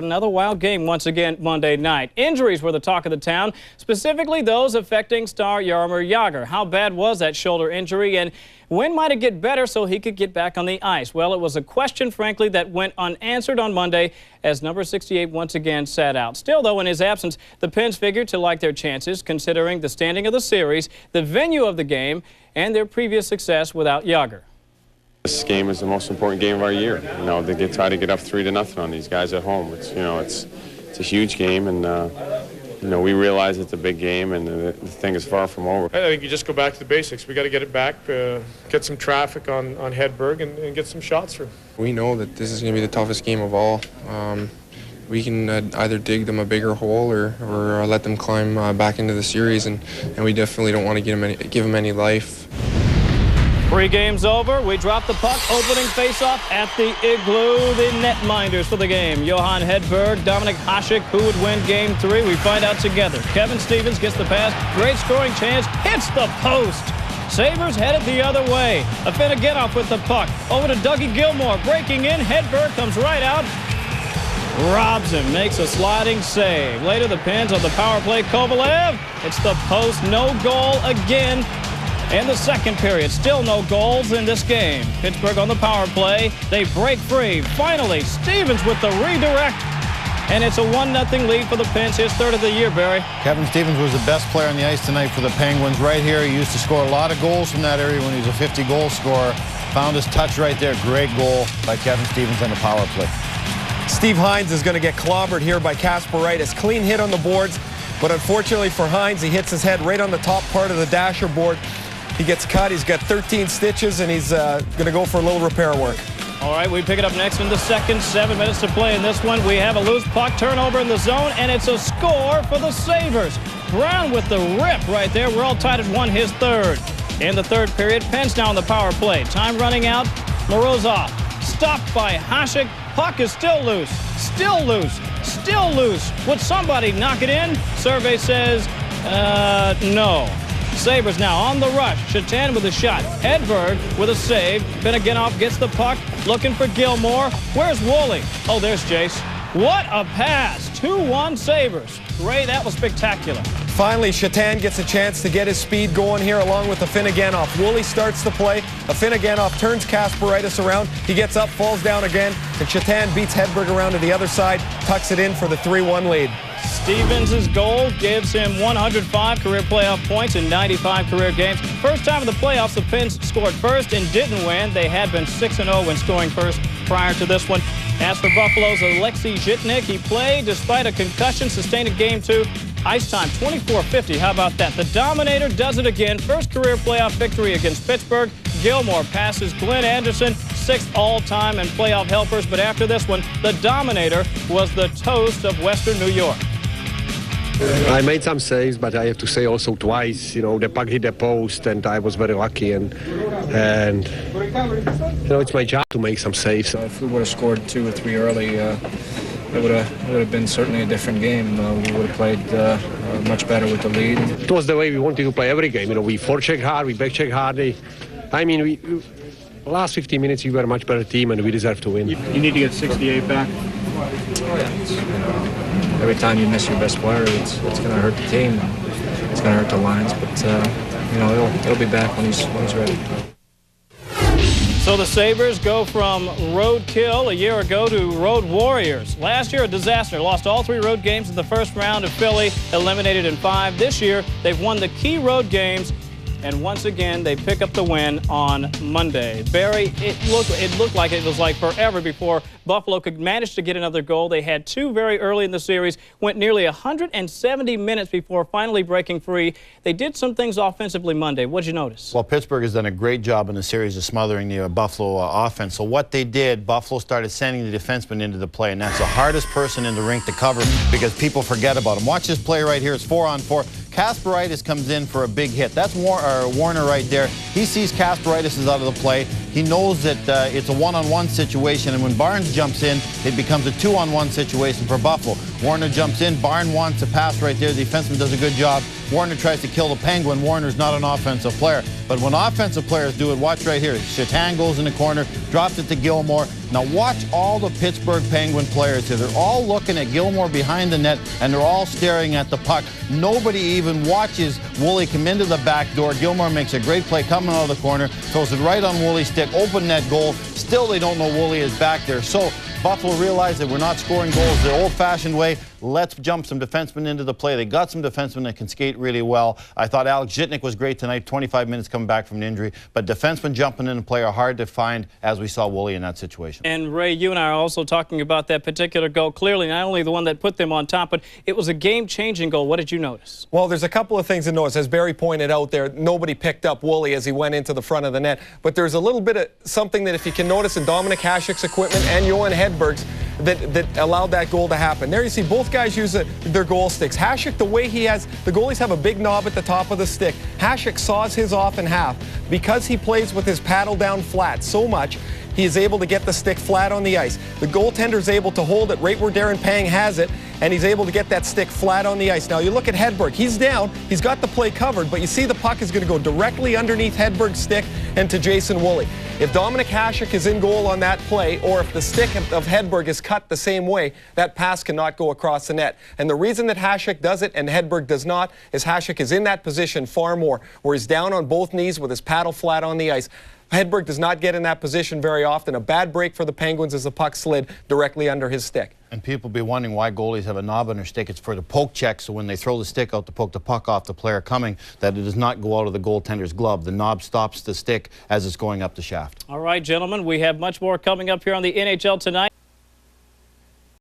Another wild game once again Monday night. Injuries were the talk of the town, specifically those affecting star Jaromir Jagr. How bad was that shoulder injury, and when might it get better so he could get back on the ice? Well, it was a question, frankly, that went unanswered on Monday as number 68 once again sat out. Still, though, in his absence, the Pens figured to like their chances, considering the standing of the series, the venue of the game, and their previous success without Jagr. This game is the most important game of our year. You know, they try to get up 3-0 on these guys at home. It's a huge game, and we realize it's a big game, and the thing is far from over. I think you just go back to the basics. We got to get it back, get some traffic on Hedberg, and get some shots through. We know that this is going to be the toughest game of all. We can either dig them a bigger hole or let them climb back into the series, and we definitely don't want to give them any life. Pre-game's over. We drop the puck. Opening face-off at the Igloo. The netminders for the game. Johan Hedberg, Dominik Hasek. Who would win Game 3? We find out together. Kevin Stevens gets the pass. Great scoring chance. Hits the post. Sabres headed the other way. Afinogenov with the puck. Over to Dougie Gilmour. Breaking in. Hedberg comes right out. Robs him. Makes a sliding save. Later, the Pens on the power play. Kovalev. It's the post. No goal again. In the second period, still no goals in this game. Pittsburgh on the power play. They break free. Finally, Stevens with the redirect. And it's a 1-0 lead for the Pens, his third of the year, Barry. Kevin Stevens was the best player on the ice tonight for the Penguins right here. He used to score a lot of goals from that area when he was a 50-goal scorer. Found his touch right there. Great goal by Kevin Stevens on the power play. Steve Hines is going to get clobbered here by Kasparaitis. Clean hit on the boards, but unfortunately for Hines, he hits his head right on the top part of the dasher board. He gets cut. He's got 13 stitches, and he's going to go for a little repair work. All right, we pick it up next in the second. 7 minutes to play in this one. We have a loose puck turnover in the zone, and it's a score for the Sabres. Brown with the rip right there. We're all tied at 1, his third. In the third period, Pence now on the power play. Time running out. Morozov stopped by Hasek. Puck is still loose. Still loose. Still loose. Would somebody knock it in? Survey says no. Sabres now on the rush. Shatan with a shot. Hedberg with a save. Afinogenov gets the puck. Looking for Gilmour. Where's Woolley? Oh, there's Jace. What a pass. 2-1 Sabres. Ray, that was spectacular. Finally, Shatan gets a chance to get his speed going here along with Afinogenov. Woolley starts the play. Afinogenov turns Kasparaitis around. He gets up, falls down again, and Shatan beats Hedberg around to the other side, tucks it in for the 3-1 lead. Stevens' goal gives him 105 career playoff points in 95 career games. First time in the playoffs, the Pens scored first and didn't win. They had been 6-0 when scoring first prior to this one. As for Buffalo's Alexei Zhitnik, he played despite a concussion sustained in Game 2. Ice time, 24:50. How about that? The Dominator does it again. First career playoff victory against Pittsburgh. Gilmour passes Glenn Anderson, 6th all-time in playoff helpers. But after this one, the Dominator was the toast of Western New York. I made some saves, but I have to say also twice, the puck hit the post, and I was very lucky, and it's my job to make some saves. If we would have scored 2 or 3 early, it would have been certainly a different game. We would have played much better with the lead. It was the way we wanted to play every game. We forecheck hard, we backcheck hard. The last 15 minutes we were a much better team, and we deserve to win. You need to get 68 back. Every time you miss your best player, it's going to hurt the team. It's going to hurt the lines, but he'll be back when he's ready. So the Sabres go from roadkill a year ago to road warriors. Last year, a disaster. Lost all 3 road games in the first round of Philly, eliminated in 5. This year, they've won the key road games, and once again, they pick up the win on Monday. Barry, it looked like it was like forever before Buffalo could manage to get another goal. They had 2 very early in the series, went nearly 170 minutes before finally breaking free. They did some things offensively Monday. What'd you notice? Well, Pittsburgh has done a great job in the series of smothering the Buffalo offense. So what they did, Buffalo started sending the defenseman into the play, and that's the hardest person in the rink to cover because people forget about him. Watch this play right here. It's 4-on-4. Kasparaitis comes in for a big hit. That's Warner right there. He sees Kasparaitis is out of the play. He knows that it's a one-on-one situation, and when Barnes jumps in, it becomes a 2-on-1 situation for Buffalo. Warner jumps in. Barnes wants a pass right there. The defenseman does a good job. Warner tries to kill the Penguin. Warner's not an offensive player. But when offensive players do it, watch right here. Shatan goes in the corner, drops it to Gilmour. Now watch all the Pittsburgh Penguin players here. They're all looking at Gilmour behind the net, and they're all staring at the puck. Nobody even watches Woolley come into the back door. Gilmour makes a great play coming out of the corner, throws it right on Woolley's stick, open net goal. Still, they don't know Woolley is back there. So Buffalo realized that we're not scoring goals the old-fashioned way. Let's jump some defensemen into the play. They got some defensemen that can skate really well. I thought Alex Zhitnik was great tonight, 25 minutes coming back from an injury. But defensemen jumping into play are hard to find, as we saw Woolley in that situation. And Ray, you and I are also talking about that particular goal. Clearly, not only the one that put them on top, but it was a game-changing goal. What did you notice? Well, there's a couple of things to notice. As Barry pointed out there, nobody picked up Woolley as he went into the front of the net. But there's a little bit of something that if you can notice in Dominic Hasek's equipment and Johan Hedberg's that allowed that goal to happen. There you see both guys use their goal sticks. Hasek, the way he has, the goalies have a big knob at the top of the stick. Hasek saws his off in half. Because he plays with his paddle down flat so much, he is able to get the stick flat on the ice. The goaltender's able to hold it right where Darren Pang has it, and he's able to get that stick flat on the ice. Now you look at Hedberg. He's down. He's got the play covered, but you see the puck is going to go directly underneath Hedberg's stick and to Jason Woolley. If Dominic Hasek is in goal on that play, or if the stick of Hedberg is cut the same way, that pass cannot go across the net. And the reason that Hasek does it and Hedberg does not is Hasek is in that position far more, where he's down on both knees with his paddle flat on the ice. Hedberg does not get in that position very often. A bad break for the Penguins as the puck slid directly under his stick. And people be wondering why goalies have a knob on their stick. It's for the poke check, so when they throw the stick out to poke the puck off the player coming, that it does not go out of the goaltender's glove. The knob stops the stick as it's going up the shaft. All right, gentlemen, we have much more coming up here on the NHL tonight.